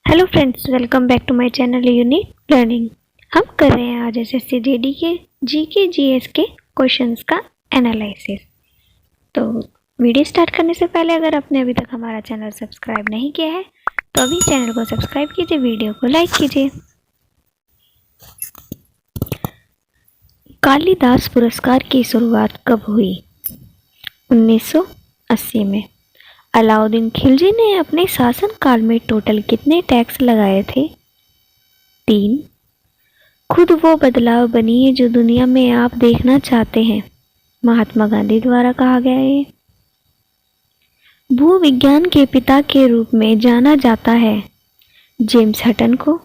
Hello friends, welcome back to my channel unique learning. हम कर रहे हैं आज एसएससी जीडी के जीके जीएस के क्वेश्चंस का एनालिसिस। तो वीडियो स्टार्ट करने से पहले अगर आपने अभी तक हमारा चैनल सब्सक्राइब नहीं किया है तो अभी चैनल को सब्सक्राइब कीजिए, वीडियो को लाइक कीजिए। कालिदास पुरस्कार की शुरुआत कब हुई? 1980 में। अलाउद्दीन खिलजी ने अपने शासनकाल में टोटल कितने टैक्स लगाए थे? 3। खुद वो बदलाव बनिए जो दुनिया में आप देखना चाहते हैं, महात्मा गांधी द्वारा कहा गया है। भूविज्ञान के पिता के रूप में जाना जाता है जेम्स हटन को।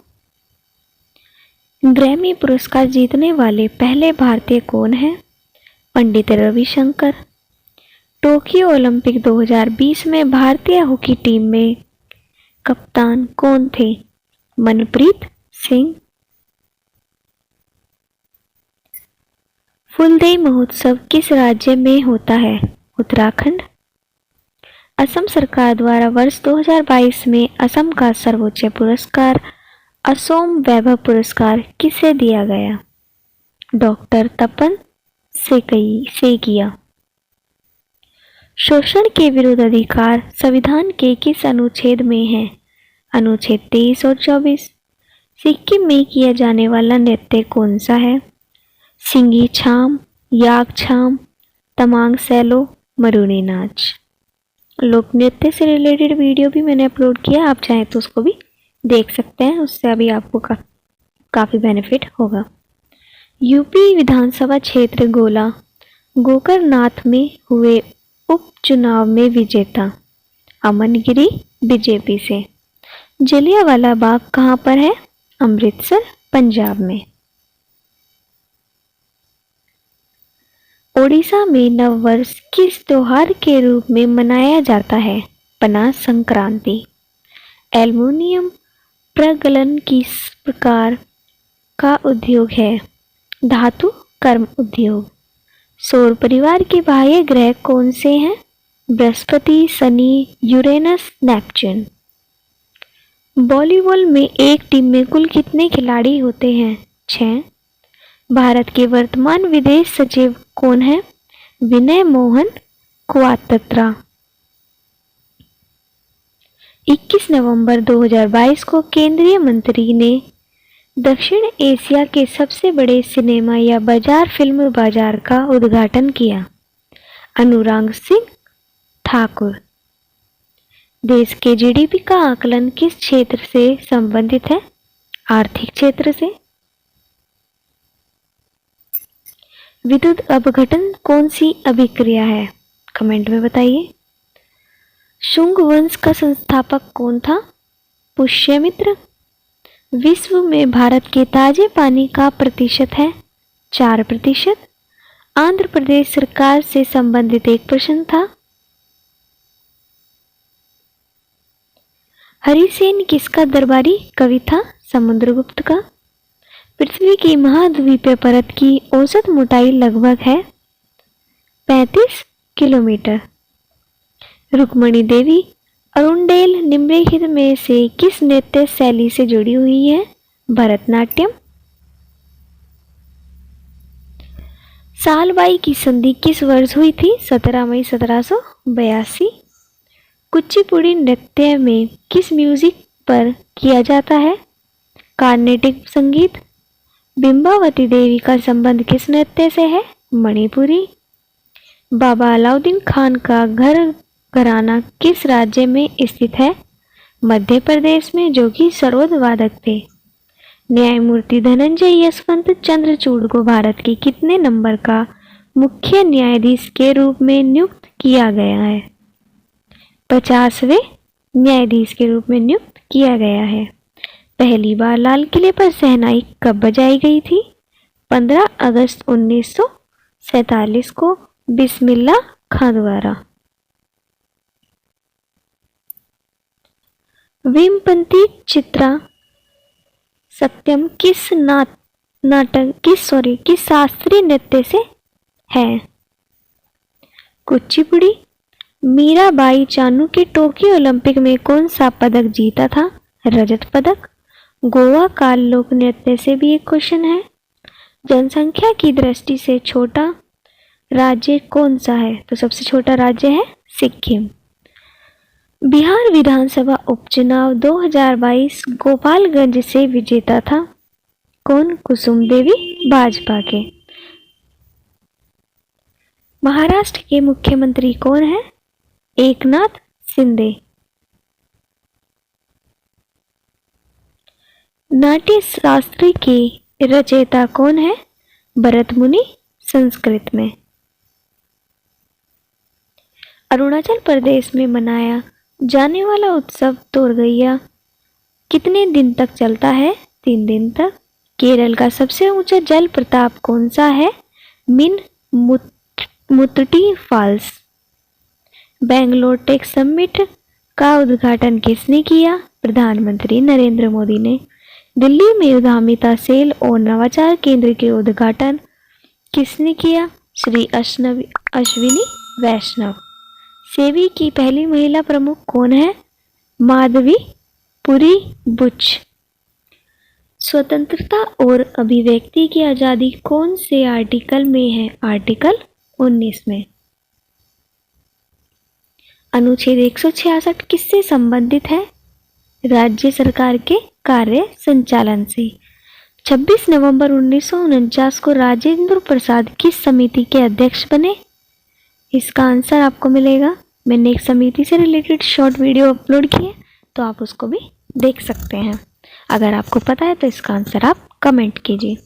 ग्रैमी पुरस्कार जीतने वाले पहले भारतीय कौन हैं? पंडित रविशंकर। टोक्यो ओलंपिक 2020 में भारतीय हॉकी टीम में कप्तान कौन थे? मनप्रीत सिंह। फूलदेई महोत्सव किस राज्य में होता है? उत्तराखंड। असम सरकार द्वारा वर्ष 2022 में असम का सर्वोच्च पुरस्कार असोम वैभव पुरस्कार किसे दिया गया? डॉक्टर तपन सेकिया। शोषण के विरुद्ध अधिकार संविधान के किस अनुच्छेद में है? अनुच्छेद 23 और 24। सिक्किम में किया जाने वाला नृत्य कौन सा है? सिंगी छाम, याक छाम, तमांग सैलो, मरूनी नाच। लोक नृत्य से रिलेटेड वीडियो भी मैंने अपलोड किया, आप चाहें तो उसको भी देख सकते हैं, उससे अभी आपको काफ़ी बेनिफिट होगा। यूपी विधानसभा क्षेत्र गोकरनाथ में हुए उपचुनाव में विजेता अमनगिरी बीजेपी से। जलियांवाला बाग कहाँ पर है? अमृतसर, पंजाब में। ओडिशा में नववर्ष किस त्योहार के रूप में मनाया जाता है? पना संक्रांति। एल्युमिनियम प्रगलन किस प्रकार का उद्योग है? धातु कर्म उद्योग। सौर परिवार के बाह्य ग्रह कौन से हैं? Brihaspati, Shani, Uranus, Neptune. Volleyball में एक टीम में कुल कितने खिलाड़ी होते हैं? 6। भारत के वर्तमान विदेश सचिव कौन है? विनय मोहन क्वात्रा। 21 नवंबर 2022 को केंद्रीय मंत्री ने दक्षिण एशिया के सबसे बड़े सिनेमा या बाजार फिल्म बाजार का उद्घाटन किया। अनुराग सिंह ठाकुर। देश के जीडीपी का आकलन किस क्षेत्र से संबंधित है? आर्थिक क्षेत्र से। विद्युत अपघटन कौन सी अभिक्रिया है? कमेंट में बताइए। शुंग वंश का संस्थापक कौन था? पुष्यमित्र। विश्व में भारत के ताजे पानी का प्रतिशत है 4%। आंध्र प्रदेश सरकार से संबंधित एक प्रश्न था। हरिसेन किसका दरबारी कवि था? समुद्रगुप्त का। पृथ्वी की महाद्वीपीय परत की औसत मोटाई लगभग है 35 किलोमीटर। रुक्मणी देवी अरुंडेल निम्नलिखित में से किस नृत्य शैली से जुड़ी हुई है? भरतनाट्यम। सालबाई की संधि किस वर्ष हुई थी? 17 मई 1782। कुचिपुड़ी नृत्य में किस म्यूजिक पर किया जाता है? कार्नेटिक संगीत। बिंबावती देवी का संबंध किस नृत्य से है? मणिपुरी। बाबा अलाउद्दीन खान का घराना किस राज्य में स्थित है? मध्य प्रदेश में, जो कि सरोद वादक थे। न्यायमूर्ति धनंजय यशवंत चंद्रचूड़ को भारत के कितने नंबर का मुख्य न्यायाधीश के रूप में नियुक्त किया गया है? 50वें न्यायाधीश के रूप में नियुक्त किया गया है। पहली बार लाल किले पर शहनाई कब बजाई गई थी? 15 अगस्त 1947 को बिस्मिल्ला खां द्वारा। विमपंती चित्रा सत्यम किस शास्त्रीय नृत्य से है? कुचिपुड़ी। मीराबाई चानू के टोक्यो ओलंपिक में कौन सा पदक जीता था? रजत पदक। गोवा काल लोक नृत्य से भी एक क्वेश्चन है। जनसंख्या की दृष्टि से छोटा राज्य कौन सा है? तो सबसे छोटा राज्य है सिक्किम। बिहार विधानसभा उपचुनाव 2022 गोपालगंज से विजेता था कौन? कुसुम देवी, भाजपा के। महाराष्ट्र के मुख्यमंत्री कौन है? एकनाथ शिंदे। नाट्य शास्त्र के रचयिता कौन है? भरत मुनि, संस्कृत में। अरुणाचल प्रदेश में मनाया जाने वाला उत्सव तोरगैया कितने दिन तक चलता है? 3 दिन तक। केरल का सबसे ऊंचा जल प्रपात कौन सा है? मिन मुत्ती फॉल्स। बेंगलोर टेक समिट का उद्घाटन किसने किया? प्रधानमंत्री नरेंद्र मोदी ने। दिल्ली में उद्यमिता सेल और नवाचार केंद्र के उद्घाटन किसने किया? श्री अश्विनी वैष्णव। सेबी की पहली महिला प्रमुख कौन है? माधवी पुरी बुच। स्वतंत्रता और अभिव्यक्ति की आज़ादी कौन से आर्टिकल में है? आर्टिकल 19 में। अनुच्छेद 166 किससे संबंधित है? राज्य सरकार के कार्य संचालन से। 26 नवंबर 1949 को राजेंद्र प्रसाद किस समिति के अध्यक्ष बने? इसका आंसर आपको मिलेगा। मैंने एक समिति से रिलेटेड शॉर्ट वीडियो अपलोड की है, तो आप उसको भी देख सकते हैं। अगर आपको पता है तो इसका आंसर आप कमेंट कीजिए।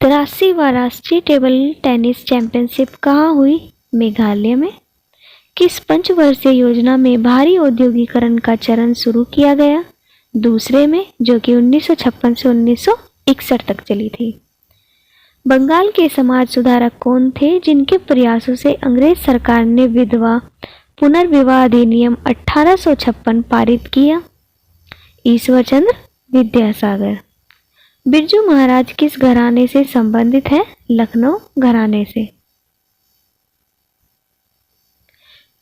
83वां राष्ट्रीय टेबल टेनिस चैंपियनशिप कहाँ हुई? मेघालय में। किस पंचवर्षीय योजना में भारी औद्योगिकरण का चरण शुरू किया गया? दूसरे में, जो कि 1956 से 1961 तक चली थी। बंगाल के समाज सुधारक कौन थे जिनके प्रयासों से अंग्रेज सरकार ने विधवा पुनर्विवाह अधिनियम 1856 पारित किया? ईश्वर चंद्र विद्यासागर। बिरजू महाराज किस घराने से संबंधित है? लखनऊ घराने से।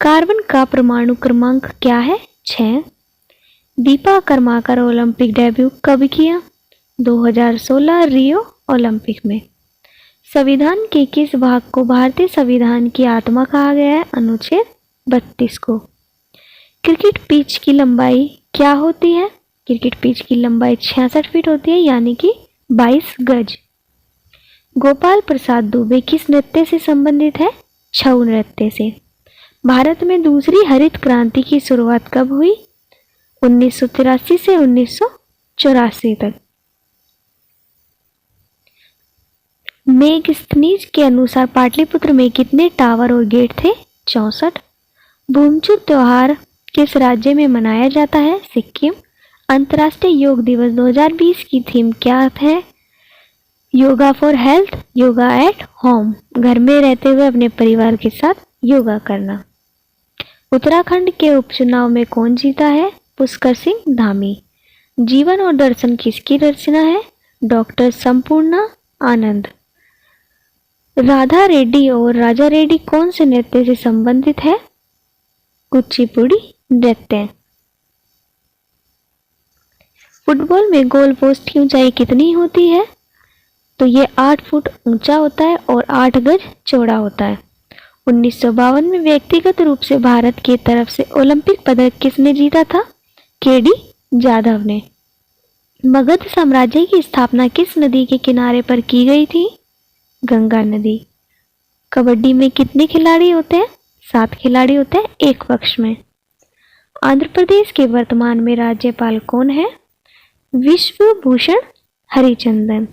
कार्बन का परमाणु क्रमांक क्या है? 6। दीपा कर्माकर ओलंपिक डेब्यू कब किया? 2016 रियो ओलंपिक में। संविधान के किस भाग को भारतीय संविधान की आत्मा कहा गया है? अनुच्छेद 32 को। क्रिकेट पिच की लंबाई क्या होती है? क्रिकेट पिच की लंबाई 66 फीट होती है, यानी कि 22 गज। गोपाल प्रसाद दुबे किस नृत्य से संबंधित है? छऊ नृत्य से। भारत में दूसरी हरित क्रांति की शुरुआत कब हुई? 1983 से 1984 तक। मेगस्थनीज के अनुसार पाटलिपुत्र में कितने टावर और गेट थे? 64। भूमचू त्योहार किस राज्य में मनाया जाता है? सिक्किम। अंतर्राष्ट्रीय योग दिवस 2020 की थीम क्या है? Yoga for health, yoga at home. घर में रहते हुए अपने परिवार के साथ योगा करना। उत्तराखंड के उपचुनाव में कौन जीता है? पुष्कर सिंह धामी। जीवन और दर्शन किसकी रचना है? डॉक्टर संपूर्णा आनंद। राधा रेड्डी और राजा रेड्डी कौन से नृत्य से संबंधित है? कुचिपुड़ी नृत्य। फुटबॉल में गोल पोस्ट की ऊंचाई कितनी होती है? तो ये 8 फुट ऊंचा होता है और 8 गज चौड़ा होता है। 1952 में व्यक्तिगत रूप से भारत की तरफ से ओलंपिक पदक किसने जीता था? केडी जाधव ने। मगध साम्राज्य की स्थापना किस नदी के किनारे पर की गई थी? गंगा नदी। कबड्डी में कितने खिलाड़ी होते हैं? 7 खिलाड़ी होते हैं एक पक्ष में। आंध्र प्रदेश के वर्तमान में राज्यपाल कौन है? विश्वभूषण हरिचंदन।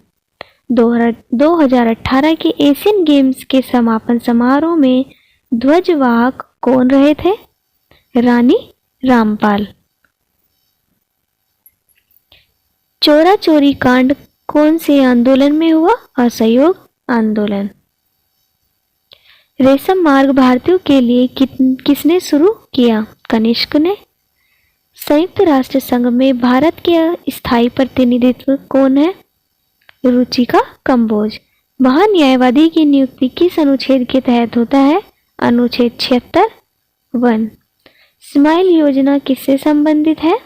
2018 के एशियन गेम्स के समापन समारोह में ध्वजवाहक कौन रहे थे? रानी रामपाल। चोरा चोरी कांड कौन से आंदोलन में हुआ? असहयोग आंदोलन। रेशम मार्ग भारतीयों के लिए किसने शुरू किया? कनिष्क ने। संयुक्त राष्ट्र संघ में भारत के स्थायी प्रतिनिधित्व कौन है? रुचिका कंबोज। महान्यायवादी की नियुक्ति किस अनुच्छेद के तहत होता है? अनुच्छेद 76(1). स्माइल योजना किससे संबंधित है?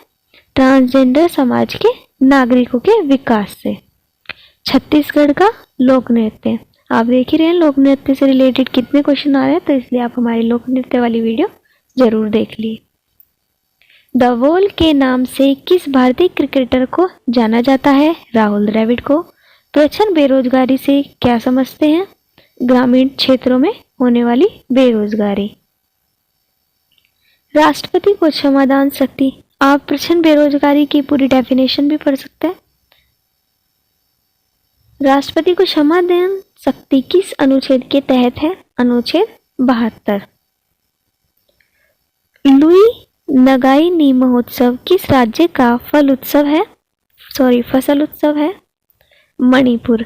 ट्रांसजेंडर समाज के नागरिकों के विकास से। छत्तीसगढ़ का लोक नृत्य। आप देख ही रहे हैं लोक नृत्य से रिलेटेड कितने क्वेश्चन आ रहे हैं, तो इसलिए आप हमारी लोक नृत्य वाली वीडियो जरूर देख लिए। द वॉल के नाम से किस भारतीय क्रिकेटर को जाना जाता है? राहुल द्रविड़ को। प्रचंड बेरोजगारी से क्या समझते हैं? ग्रामीण क्षेत्रों में होने वाली बेरोजगारी। राष्ट्रपति को क्षमादान शक्ति। आप प्रचंड बेरोजगारी की पूरी डेफिनेशन भी पढ़ सकते हैं। राष्ट्रपति को क्षमादान शक्ति किस अनुच्छेद के तहत है? अनुच्छेद 72। लुई नगाई महोत्सव किस राज्य का फसल उत्सव है? मणिपुर।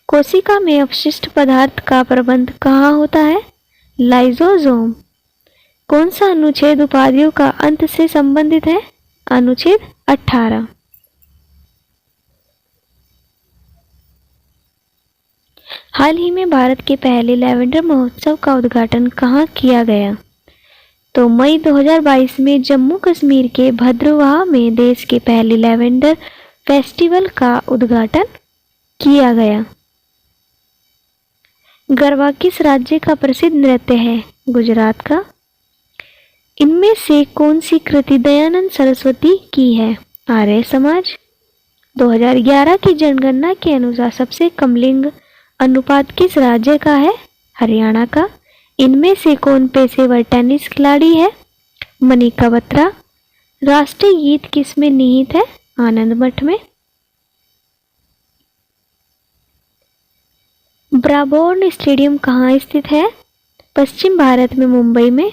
कोशिका में अपशिष्ट पदार्थ का प्रबंध कहाँ होता है? लाइसोसोम। कौन सा अनुच्छेद उपाधियों का अंत से संबंधित है? अनुच्छेद 18। हाल ही में भारत के पहले लैवेंडर महोत्सव का उद्घाटन कहाँ किया गया? तो मई 2022 में जम्मू कश्मीर के भद्रवाह में देश के पहले लैवेंडर फेस्टिवल का उद्घाटन किया गया। गरबा किस राज्य का प्रसिद्ध नृत्य है? गुजरात का। इनमें से कौन सी कृति दयानंद सरस्वती की है? आर्य समाज। 2011 की जनगणना के अनुसार सबसे कम लिंग अनुपात किस राज्य का है? हरियाणा का। इनमें से कौन पेशेवर टेनिस खिलाड़ी है? मनिका बत्रा। राष्ट्रीय गीत किस में निहित है? आनंद मठ में। ब्राबोर्न स्टेडियम कहाँ स्थित है? पश्चिम भारत में मुंबई में।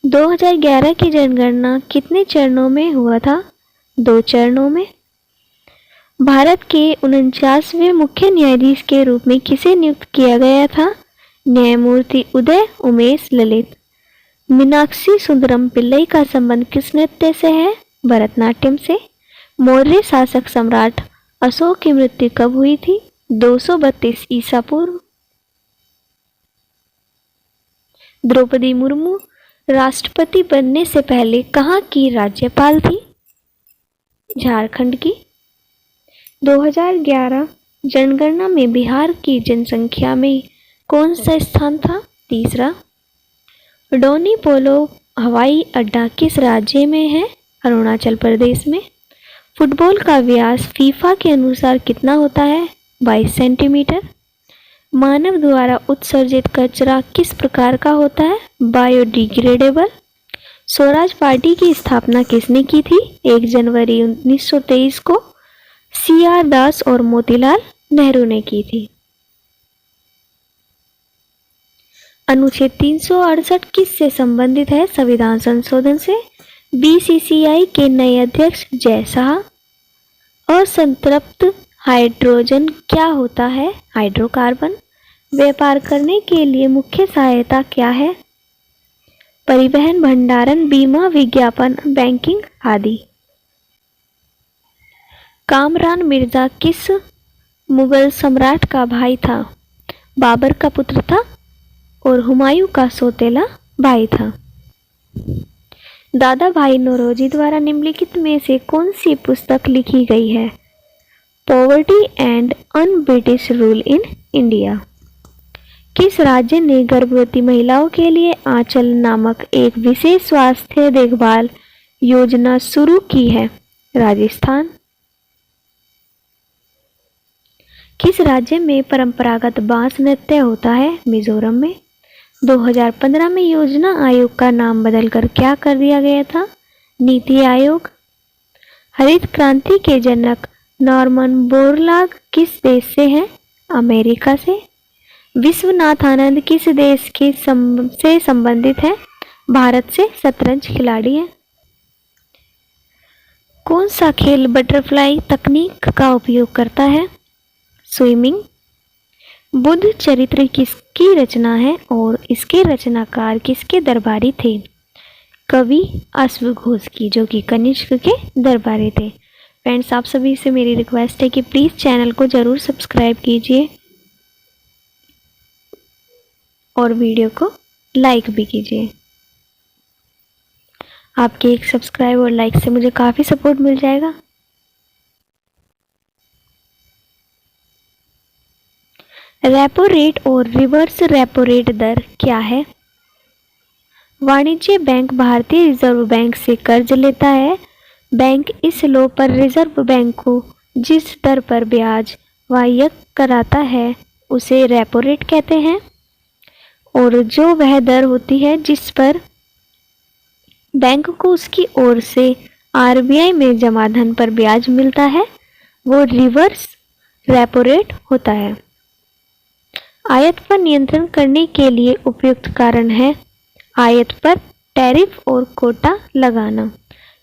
2011 की जनगणना कितने चरणों में हुआ था? 2 चरणों में। भारत के 49वें मुख्य न्यायाधीश के रूप में किसे नियुक्त किया गया था? न्यायमूर्ति उदय उमेश ललित। मीनाक्षी सुंदरम पिल्लई का संबंध किस नृत्य से है? भरतनाट्यम से। मौर्य शासक सम्राट अशोक की मृत्यु कब हुई थी? 232 ईसा पूर्व। द्रौपदी मुर्मू राष्ट्रपति बनने से पहले कहाँ की राज्यपाल थी? झारखंड की। 2011 जनगणना में बिहार की जनसंख्या में कौन सा स्थान था? 3रा। डोनी पोलो हवाई अड्डा किस राज्य में है? अरुणाचल प्रदेश में। फुटबॉल का व्यास फीफा के अनुसार कितना होता है? 22 सेंटीमीटर। मानव द्वारा उत्सर्जित कचरा किस प्रकार का होता है? बायोडिग्रेडेबल। स्वराज पार्टी की स्थापना किसने की थी? 1 जनवरी 1923 को CR दास और मोतीलाल नेहरू ने की थी। अनुच्छेद 368 किस से संबंधित है? संविधान संशोधन से। BCCI के नए अध्यक्ष जय शाह। असंतृप्त हाइड्रोजन क्या होता है? हाइड्रोकार्बन। व्यापार करने के लिए मुख्य सहायता क्या है? परिवहन, भंडारण, बीमा, विज्ञापन, बैंकिंग आदि। कामरान मिर्जा किस मुगल सम्राट का भाई था? बाबर का पुत्र था और हुमायूं का सौतेला भाई था। दादा भाई नौरोजी द्वारा निम्नलिखित में से कौन सी पुस्तक लिखी गई है? Poverty and un British rule in India. किस राज्य ने गर्भवती महिलाओं के लिए आंचल नामक एक विशेष स्वास्थ्य देखभाल योजना शुरू की है? राजस्थान। किस राज्य में परंपरागत बांस नृत्य होता है? मिजोरम में। 2015 में योजना आयोग का नाम बदलकर क्या कर दिया गया था? नीति आयोग। हरित क्रांति के जनक नॉर्मन बोरलाग किस देश से हैं? अमेरिका से। विश्वनाथ आनंद किस देश के से संबंधित है? भारत से शतरंज खिलाड़ी हैं। कौन सा खेल बटरफ्लाई तकनीक का उपयोग करता है? स्विमिंग। बुद्ध चरित्र किसकी रचना है और इसके रचनाकार किसके दरबारी थे? कवि अश्वघोष की, जो कि कनिष्क के दरबारी थे। फ्रेंड्स, आप सभी से मेरी रिक्वेस्ट है कि प्लीज़ चैनल को ज़रूर सब्सक्राइब कीजिए और वीडियो को लाइक भी कीजिए। आपके एक सब्सक्राइब और लाइक से मुझे काफ़ी सपोर्ट मिल जाएगा। रेपो रेट और रिवर्स रेपो रेट दर क्या है? वाणिज्य बैंक भारतीय रिजर्व बैंक से कर्ज लेता है। बैंक इस लो पर रिजर्व बैंक को जिस दर पर ब्याज वाह्य कराता है उसे रेपो रेट कहते हैं। और जो वह दर होती है जिस पर बैंक को उसकी ओर से आरबीआई में जमा धन पर ब्याज मिलता है वो रिवर्स रेपो रेट होता है। आयात पर नियंत्रण करने के लिए उपयुक्त कारण है आयात पर टैरिफ और कोटा लगाना।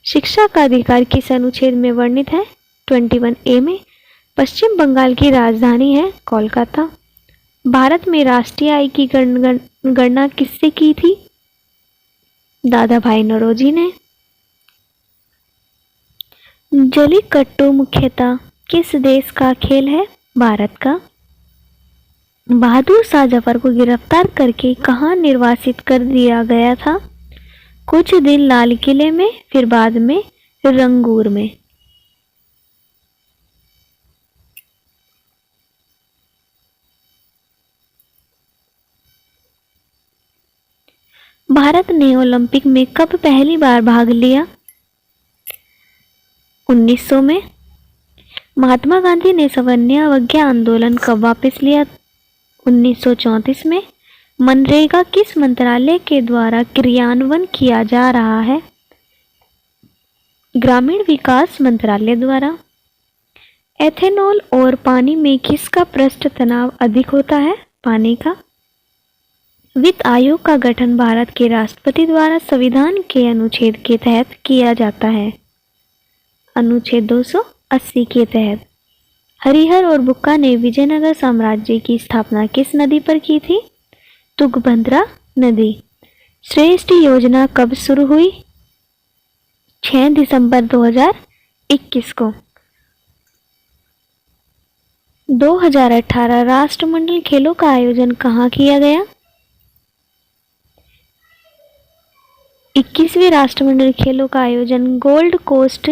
शिक्षा का अधिकार किस अनुच्छेद में वर्णित है? 21A में। पश्चिम बंगाल की राजधानी है कोलकाता। भारत में राष्ट्रीय आय की गणना किससे की थी? दादा भाई नौरोजी ने। जलीकट्टू मुख्यतः किस देश का खेल है? भारत का। बहादुर शाह जफर को गिरफ्तार करके कहाँ निर्वासित कर दिया गया था? कुछ दिन लाल किले में, फिर बाद में रंगूर में। भारत ने ओलंपिक में कब पहली बार भाग लिया? 1900 में। महात्मा गांधी ने सवर्णीय अवज्ञा आंदोलन कब वापस लिया? 1934 में। मनरेगा किस मंत्रालय के द्वारा क्रियान्वयन किया जा रहा है? ग्रामीण विकास मंत्रालय द्वारा। एथेनॉल और पानी में किसका पृष्ठ तनाव अधिक होता है? पानी का। वित्त आयोग का गठन भारत के राष्ट्रपति द्वारा संविधान के अनुच्छेद के तहत किया जाता है। अनुच्छेद 280 के तहत। हरिहर और बुक्का ने विजयनगर साम्राज्य की स्थापना किस नदी पर की थी? तुंगभद्रा नदी। श्रेष्ठ योजना कब शुरू हुई? 6 दिसंबर 2021 को। 2018 राष्ट्रमंडल खेलों का आयोजन कहाँ किया गया? 21वें राष्ट्रमंडल खेलों का आयोजन गोल्ड कोस्ट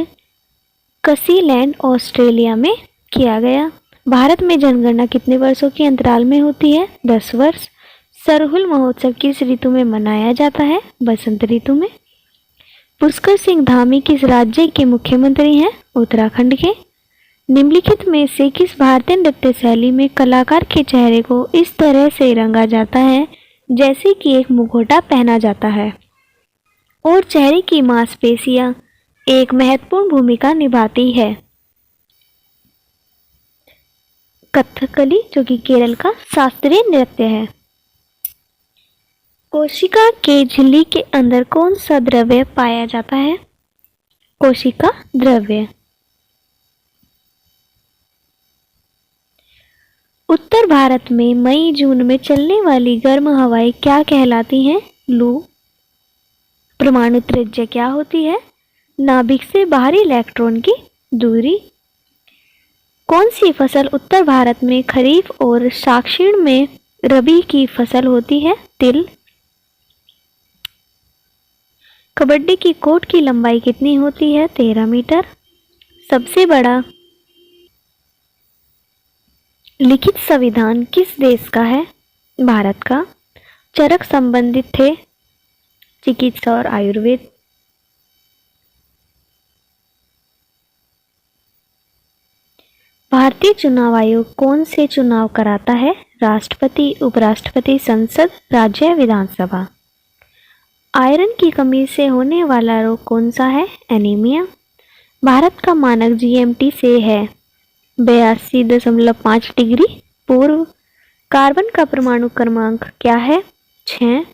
कसीलैंड ऑस्ट्रेलिया में किया गया। भारत में जनगणना कितने वर्षों के अंतराल में होती है? 10 वर्ष। सरहुल महोत्सव किस ऋतु में मनाया जाता है? बसंत ऋतु में। पुष्कर सिंह धामी किस राज्य के मुख्यमंत्री हैं? उत्तराखंड के। निम्नलिखित में से किस भारतीय नृत्य शैली में कलाकार के चेहरे को इस तरह से रंगा जाता है जैसे कि एक मुखौटा पहना जाता है और चेहरे की मांसपेशियां एक महत्वपूर्ण भूमिका निभाती है? कथकली, जो कि केरल का शास्त्रीय नृत्य है। कोशिका के झिल्ली के अंदर कौन सा द्रव्य पाया जाता है? कोशिका द्रव्य। उत्तर भारत में मई जून में चलने वाली गर्म हवाएं क्या कहलाती हैं? लू। परमाणु त्रिज्या क्या होती है? नाभिक से बाहरी इलेक्ट्रॉन की दूरी। कौन सी फसल उत्तर भारत में खरीफ और दक्षिण में रबी की फसल होती है? तिल। कबड्डी की कोर्ट की लंबाई कितनी होती है? 13 मीटर। सबसे बड़ा लिखित संविधान किस देश का है? भारत का। चरक संबंधित थे चिकित्सा और आयुर्वेद। भारतीय चुनाव आयोग कौन से चुनाव कराता है? राष्ट्रपति, उपराष्ट्रपति, संसद, राज्य विधानसभा। आयरन की कमी से होने वाला रोग कौन सा है? एनीमिया। भारत का मानक जीएमटी से है 82.5 डिग्री पूर्व। कार्बन का परमाणु क्रमांक क्या है? 6।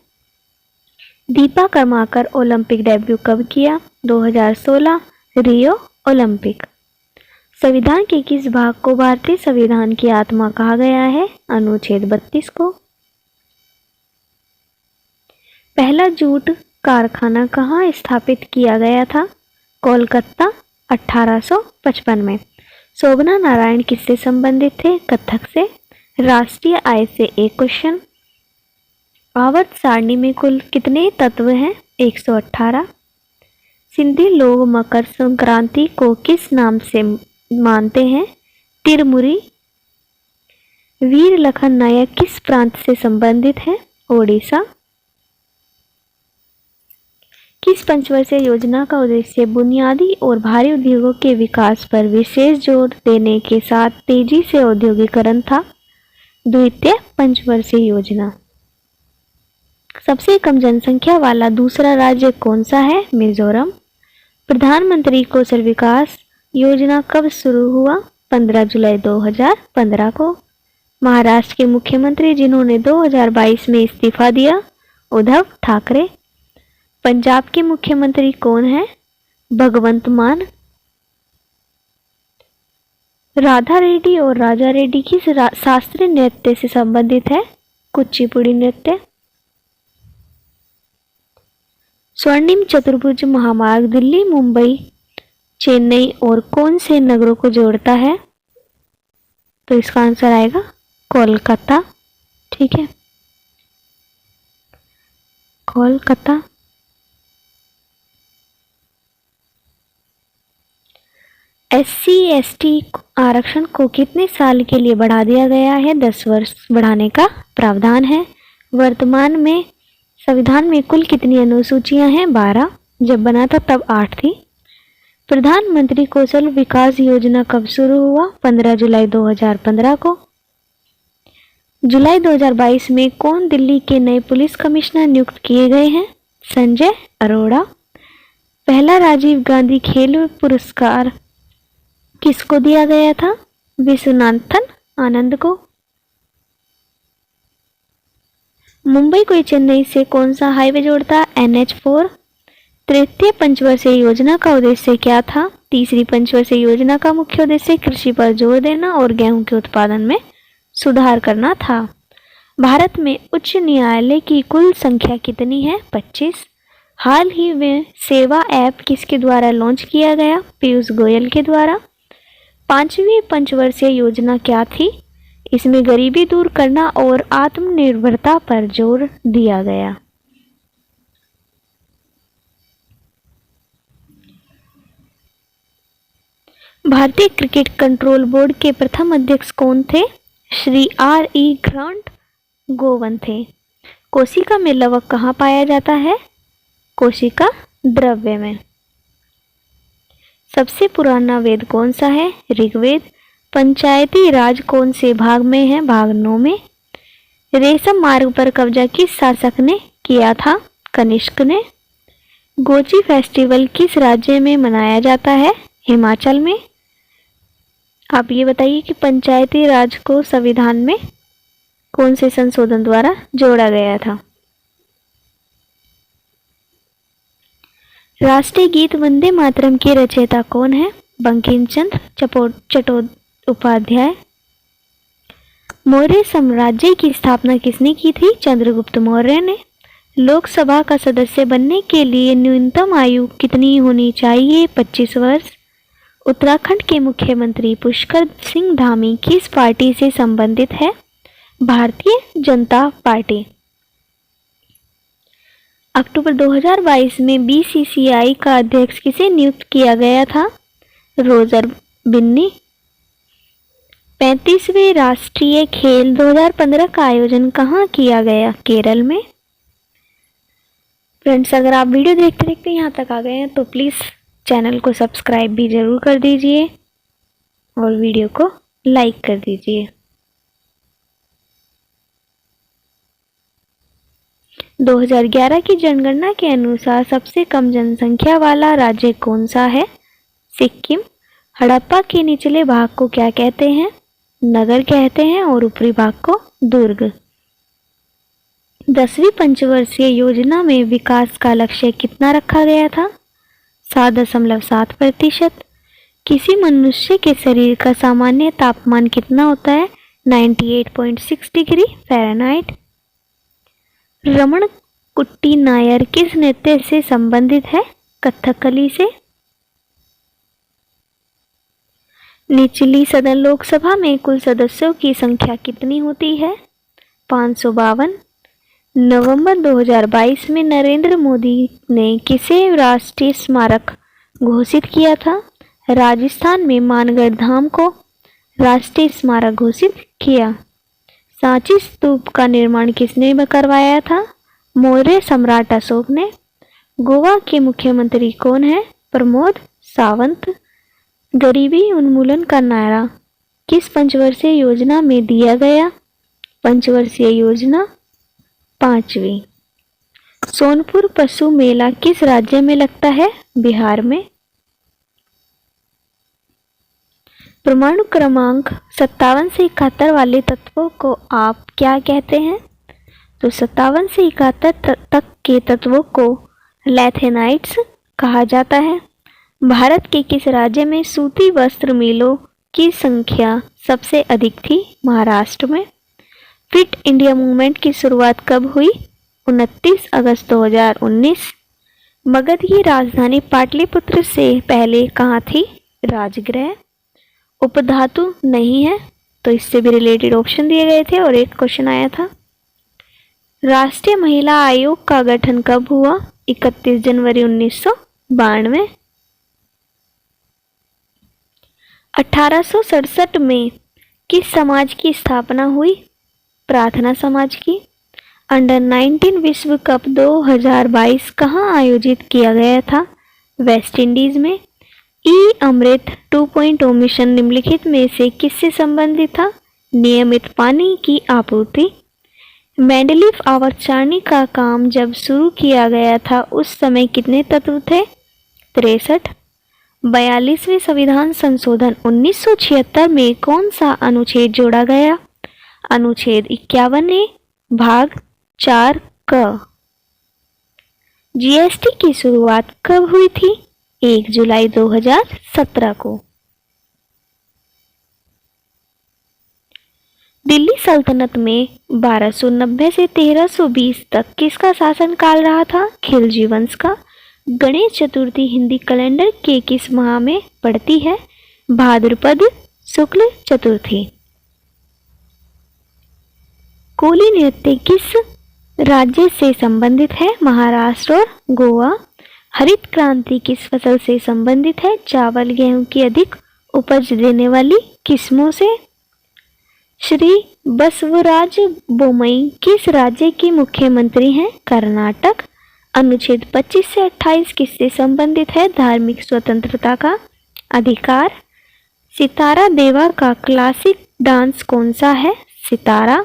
दीपा कर्माकर ओलंपिक डेब्यू कब किया? 2016 रियो ओलंपिक। संविधान के किस भाग को भारतीय संविधान की आत्मा कहा गया है? अनुच्छेद 32 को। पहला जूट कारखाना कहाँ स्थापित किया गया था? कोलकाता 1855 में। शोभना नारायण किससे संबंधित थे? कथक से। राष्ट्रीय आय से एक क्वेश्चन। आवर्त सारणी में कुल कितने तत्व हैं? 118। सिंधी लोग मकर संक्रांति को किस नाम से मानते हैं? तिरमुरी। वीर लखन नायक किस प्रांत से संबंधित है? ओडिशा। किस पंचवर्षीय योजना का उद्देश्य बुनियादी और भारी उद्योगों के विकास पर विशेष जोर देने के साथ तेजी से औद्योगिकरण था? द्वितीय पंचवर्षीय योजना। सबसे कम जनसंख्या वाला दूसरा राज्य कौन सा है? मिजोरम। प्रधानमंत्री कौशल विकास योजना कब शुरू हुआ? 15 जुलाई 2015 को। महाराष्ट्र के मुख्यमंत्री जिन्होंने 2022 में इस्तीफा दिया? उद्धव ठाकरे। पंजाब के मुख्यमंत्री कौन है? भगवंत मान। राधा रेड्डी और राजा रेड्डी किस शास्त्रीय नृत्य से संबंधित है? कुचिपुड़ी नृत्य। स्वर्णिम चतुर्भुज महामार्ग दिल्ली, मुंबई, चेन्नई और कौन से नगरों को जोड़ता है? तो इसका आंसर आएगा कोलकाता। ठीक है, कोलकाता। SC/ST आरक्षण को कितने साल के लिए बढ़ा दिया गया है? 10 वर्ष बढ़ाने का प्रावधान है। वर्तमान में संविधान में कुल कितनी अनुसूचियां हैं? 12। जब बना था तब 8 थी। प्रधानमंत्री कौशल विकास योजना कब शुरू हुआ? 15 जुलाई 2015 को। जुलाई 2022 में कौन दिल्ली के नए पुलिस कमिश्नर नियुक्त किए गए हैं? संजय अरोड़ा। पहला राजीव गांधी खेल पुरस्कार किसको दिया गया था? विश्वनाथन आनंद को। मुंबई को चेन्नई से कौन सा हाईवे जोड़ता? NH4। तृतीय पंचवर्षीय योजना का उद्देश्य क्या था? तीसरी पंचवर्षीय योजना का मुख्य उद्देश्य कृषि पर जोर देना और गेहूं के उत्पादन में सुधार करना था। भारत में उच्च न्यायालय की कुल संख्या कितनी है? 25। हाल ही में सेवा ऐप किसके द्वारा लॉन्च किया गया? पीयूष गोयल के द्वारा। पांचवी पंचवर्षीय योजना क्या थी? इसमें गरीबी दूर करना और आत्मनिर्भरता पर जोर दिया गया। भारतीय क्रिकेट कंट्रोल बोर्ड के प्रथम अध्यक्ष कौन थे? श्री RE ग्रांट गोवन थे। कोशिका में लवक कहाँ पाया जाता है? कोशिका द्रव्य में। सबसे पुराना वेद कौन सा है? ऋग्वेद। पंचायती राज कौन से भाग में है? भाग 9 में। रेशम मार्ग पर कब्जा किस शासक ने किया था? कनिष्क ने। गोची फेस्टिवल किस राज्य में मनाया जाता है? हिमाचल में। आप ये बताइए कि पंचायती राज को संविधान में कौन से संशोधन द्वारा जोड़ा गया था? राष्ट्रीय गीत वंदे मातरम के रचयिता कौन है? बंकिम चंद्र चट्टोपाध्याय। मौर्य साम्राज्य की स्थापना किसने की थी? चंद्रगुप्त मौर्य ने। लोकसभा का सदस्य बनने के लिए न्यूनतम आयु कितनी होनी चाहिए? 25 वर्ष। उत्तराखंड के मुख्यमंत्री पुष्कर सिंह धामी किस पार्टी से संबंधित है? भारतीय जनता पार्टी। अक्टूबर 2022 में BCCI का अध्यक्ष किसे नियुक्त किया गया था? रोजर बिन्नी। 35वें राष्ट्रीय खेल 2015 का आयोजन कहाँ किया गया? केरल में। फ्रेंड्स, अगर आप वीडियो देखते देखते यहाँ तक आ गए हैं तो प्लीज़ चैनल को सब्सक्राइब भी ज़रूर कर दीजिए और वीडियो को लाइक कर दीजिए। 2011 की जनगणना के अनुसार सबसे कम जनसंख्या वाला राज्य कौन सा है? सिक्किम। हड़प्पा के निचले भाग को क्या कहते हैं? नगर कहते हैं और ऊपरी भाग को दुर्ग। 10वीं पंचवर्षीय योजना में विकास का लक्ष्य कितना रखा गया था? 7.7%। किसी मनुष्य के शरीर का सामान्य तापमान कितना होता है? 98.6 डिग्री फ़ारेनहाइट। रमण कुट्टी नायर किस नृत्य से संबंधित है? कथकली से। निचली सदन लोकसभा में कुल सदस्यों की संख्या कितनी होती है? 552। नवंबर 2022 में नरेंद्र मोदी ने किसे राष्ट्रीय स्मारक घोषित किया था? राजस्थान में मानगढ़ धाम को राष्ट्रीय स्मारक घोषित किया। सांची स्तूप का निर्माण किसने करवाया था? मौर्य सम्राट अशोक ने। गोवा के मुख्यमंत्री कौन है? प्रमोद सावंत। गरीबी उन्मूलन का नारा किस पंचवर्षीय योजना में दिया गया? पंचवर्षीय योजना 5वीं। सोनपुर पशु मेला किस राज्य में लगता है? बिहार में। परमाणु क्रमांक 57 से 71 वाले तत्वों को आप क्या कहते हैं? तो 57 से 71 तक के तत्वों को लैथेनाइट्स कहा जाता है। भारत के किस राज्य में सूती वस्त्र मिलों की संख्या सबसे अधिक थी? महाराष्ट्र में। फिट इंडिया मूवमेंट की शुरुआत कब हुई? 29 अगस्त 2019। मगध की राजधानी पाटलिपुत्र से पहले कहाँ थी? राजगृह। उपधातु नहीं है तो इससे भी रिलेटेड ऑप्शन दिए गए थे और एक क्वेश्चन आया था। राष्ट्रीय महिला आयोग का गठन कब हुआ? 31 जनवरी 1992। 1867 में किस समाज की स्थापना हुई? प्रार्थना समाज की। अंडर 19 विश्व कप 2022 कहाँ आयोजित किया गया था? वेस्ट इंडीज में। ई अमृत 2.0 मिशन निम्नलिखित में से किससे संबंधित था? नियमित पानी की आपूर्ति। मेंडलीफ आवर्त सारणी का काम जब शुरू किया गया था उस समय कितने तत्व थे? 63। 42वें संविधान संशोधन 1976 में कौन सा अनुच्छेद जोड़ा गया? अनुच्छेद 51A भाग 4 क। जीएसटी की शुरुआत कब हुई थी? 1 जुलाई 2017 को। दिल्ली सल्तनत में 1290 से 1320 तक किसका शासनकाल रहा था? खिलजी वंश का। गणेश चतुर्थी हिंदी कैलेंडर के किस माह में पड़ती है? भाद्रपद शुक्ल चतुर्थी। कोली नृत्य किस राज्य से संबंधित है? महाराष्ट्र और गोवा। हरित क्रांति किस फसल से संबंधित है? चावल गेहूं की अधिक उपज देने वाली किस्मों से। श्री बसवराज बोम्मई किस राज्य के मुख्यमंत्री हैं? कर्नाटक। अनुच्छेद 25 से 28 किससे संबंधित है? धार्मिक स्वतंत्रता का अधिकार। सितारा देवा का क्लासिक डांस कौन सा है? सितारा।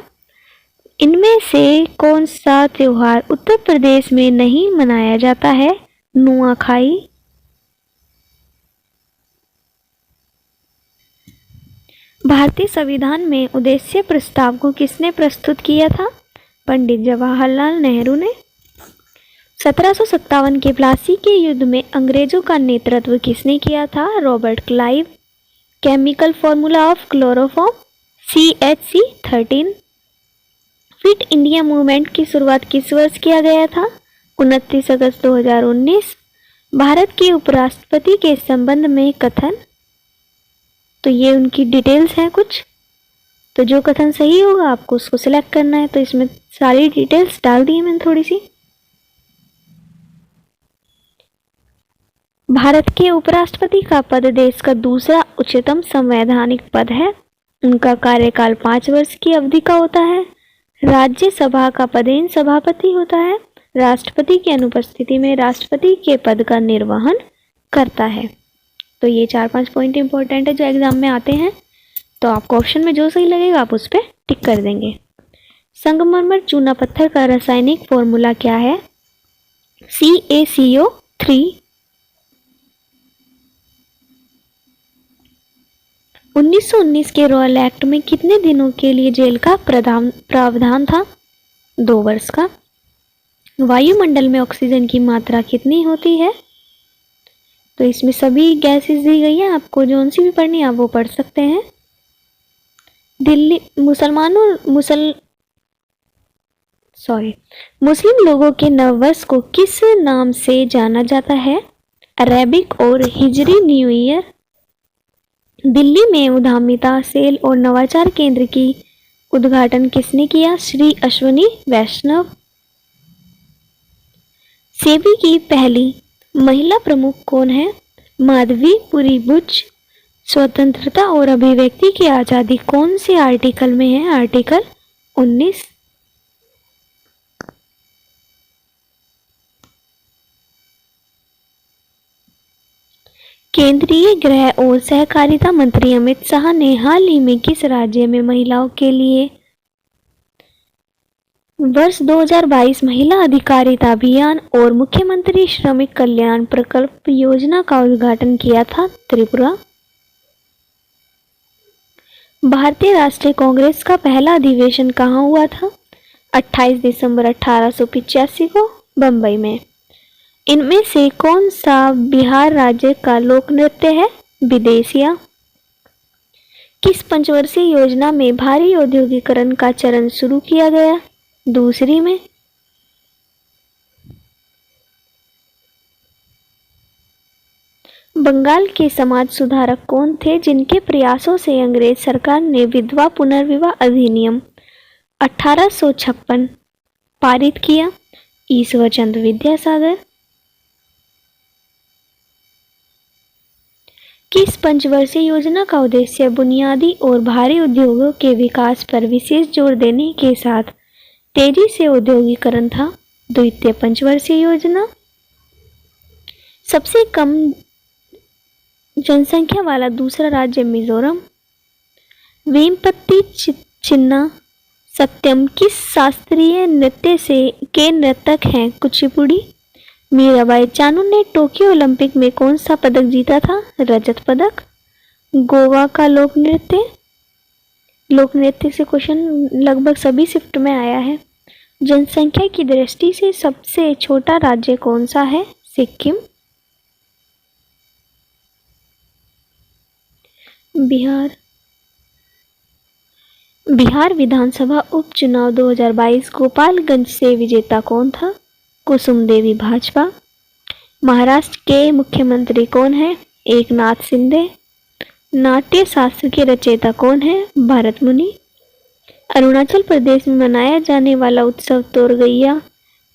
इनमें से कौन सा त्योहार उत्तर प्रदेश में नहीं मनाया जाता है? नुआखाई। भारतीय संविधान में उद्देश्य प्रस्ताव को किसने प्रस्तुत किया था? पंडित जवाहरलाल नेहरू ने। 1757 के प्लासी के युद्ध में अंग्रेजों का नेतृत्व किसने किया था? Robert Clive. Chemical formula of chloroform CH3 fit India movement की शुरुआत किस वर्ष किया गया था? 29 अगस्त 2019। भारत के उपराष्ट्रपति के संबंध में कथन, तो ये उनकी डिटेल्स हैं कुछ, तो जो कथन सही होगा आपको उसको सिलेक्ट करना है। तो इसमें सारी डिटेल्स डाल दी है मैंने थोड़ी सी। भारत के उपराष्ट्रपति का पद देश का दूसरा उच्चतम संवैधानिक पद है। उनका कार्यकाल 5 वर्ष की अवधि का होता है। राज्यसभा का पदेन सभापति होता है। राष्ट्रपति की अनुपस्थिति में राष्ट्रपति के पद का निर्वहन करता है। तो ये 4-5 पॉइंट इंपॉर्टेंट है जो एग्जाम में आते हैं। तो आपको ऑप्शन में जो सही लगेगा आप उस पर टिक कर देंगे। संगमरमर चूना पत्थर का रासायनिक फॉर्मूला क्या है? CaCO3। 1919 के रॉयल एक्ट में कितने दिनों के लिए जेल का प्रावधान था? 2 वर्ष का। वायुमंडल में ऑक्सीजन की मात्रा कितनी होती है? तो इसमें सभी गैसेस दी गई है, आपको जो सी भी पढ़नी है आप वो पढ़ सकते हैं। दिल्ली मुस्लिम लोगों के नववर्ष को किस नाम से जाना जाता है? अरेबिक और हिजरी न्यू ईयर। दिल्ली में उद्यमिता सेल और नवाचार केंद्र की उद्घाटन किसने किया? श्री अश्वनी वैष्णव। सेबी की पहली महिला प्रमुख कौन है? माधवीपुरी बुच। स्वतंत्रता और अभिव्यक्ति की आजादी कौन से आर्टिकल में है? आर्टिकल 19। केंद्रीय गृह और सहकारिता मंत्री अमित शाह ने हाल ही में किस राज्य में महिलाओं के लिए वर्ष 2022 महिला अधिकारिता अभियान और मुख्यमंत्री श्रमिक कल्याण प्रकल्प योजना का उद्घाटन किया था? त्रिपुरा। भारतीय राष्ट्रीय कांग्रेस का पहला अधिवेशन कहाँ हुआ था? 28 दिसंबर 1885 को बंबई में। इनमें से कौन सा बिहार राज्य का लोक नृत्य है? विदेशिया। किस पंचवर्षीय योजना में भारी औद्योगिकरण का चरण शुरू किया गया? दूसरी में। बंगाल के समाज सुधारक कौन थे जिनके प्रयासों से अंग्रेज सरकार ने विधवा पुनर्विवाह अधिनियम 1856 पारित किया? ईश्वर चंद्र विद्यासागर। किस पंचवर्षीय योजना का उद्देश्य बुनियादी और भारी उद्योगों के विकास पर विशेष जोर देने के साथ तेजी से औद्योगिकरण था? द्वितीय पंचवर्षीय योजना। सबसे कम जनसंख्या वाला दूसरा राज्य मिजोरम। वेमपत्ती चिन्ना सत्यम किस शास्त्रीय नृत्य के नर्तक हैं? कुचिपुड़ी। मीराबाई चानू ने टोक्यो ओलंपिक में कौन सा पदक जीता था? रजत पदक। गोवा का लोक नृत्य से क्वेश्चन लगभग सभी शिफ्ट में आया है। जनसंख्या की दृष्टि से सबसे छोटा राज्य कौन सा है? सिक्किम। बिहार विधानसभा उपचुनाव 2022 गोपालगंज से विजेता कौन था? कुसुम देवी भाजपा। महाराष्ट्र के मुख्यमंत्री कौन है? एकनाथ शिंदे। नाट्य शास्त्र के रचयिता कौन है? भरत मुनि। अरुणाचल प्रदेश में मनाया जाने वाला उत्सव तोरगैया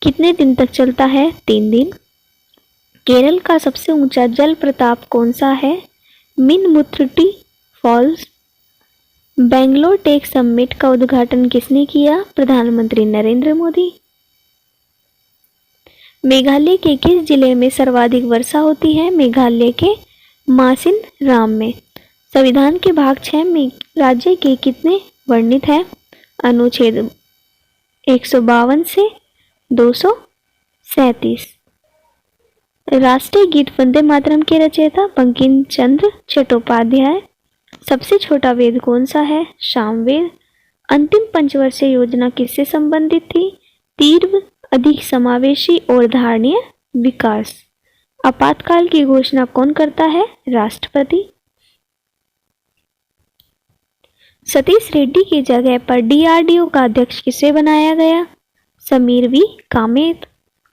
कितने दिन तक चलता है? 3 दिन। केरल का सबसे ऊंचा जल प्रपात कौन सा है? मिनमुथुट्टी फॉल्स। बेंगलोर टेक समिट का उद्घाटन किसने किया? प्रधानमंत्री नरेंद्र मोदी। मेघालय के किस जिले में सर्वाधिक वर्षा होती है? मेघालय के मासिन राम में। संविधान के भाग 6 में राज्य के कितने वर्णित है? अनुच्छेद 152 से 237। राष्ट्रीय गीत वंदे मातरम के रचयिता बंकिम चंद्र चट्टोपाध्याय। सबसे छोटा वेद कौन सा है? सामवेद। अंतिम पंचवर्षीय योजना किससे संबंधित थी? तीव्र, अधिक समावेशी और धारणीय विकास। आपातकाल की घोषणा कौन करता है? राष्ट्रपति। सतीश रेड्डी की जगह पर DRDO का अध्यक्ष किसे बनाया गया? समीर वी कामेत।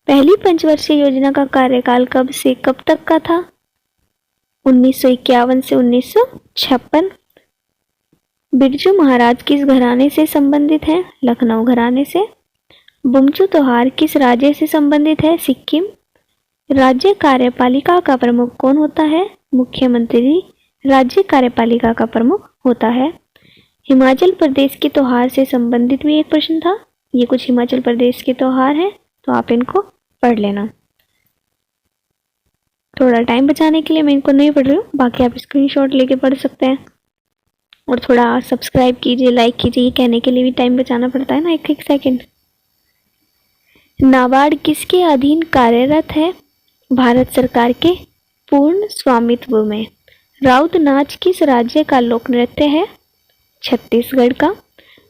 पहली पंचवर्षीय योजना का कार्यकाल कब से कब तक का था? 1951 से 1956। बिरजू महाराज किस घराने से संबंधित हैं? लखनऊ घराने से। बुमचू त्योहार किस राज्य से संबंधित है? सिक्किम। राज्य कार्यपालिका का प्रमुख कौन होता है? मुख्यमंत्री राज्य कार्यपालिका का प्रमुख होता है। हिमाचल प्रदेश के त्योहार से संबंधित भी एक प्रश्न था। ये कुछ हिमाचल प्रदेश के त्योहार हैं, तो आप इनको पढ़ लेना। थोड़ा टाइम बचाने के लिए मैं इनको नहीं पढ़ रही हूँ, बाकी आप स्क्रीनशॉट लेके पढ़ सकते हैं। और थोड़ा सब्सक्राइब कीजिए, लाइक कीजिए, ये कहने के लिए भी टाइम बचाना पड़ता है ना, एक सेकेंड। नाबार्ड किसके अधीन कार्यरत है? भारत सरकार के पूर्ण स्वामित्व में। राउत नाच किस राज्य का लोक नृत्य है? छत्तीसगढ़ का।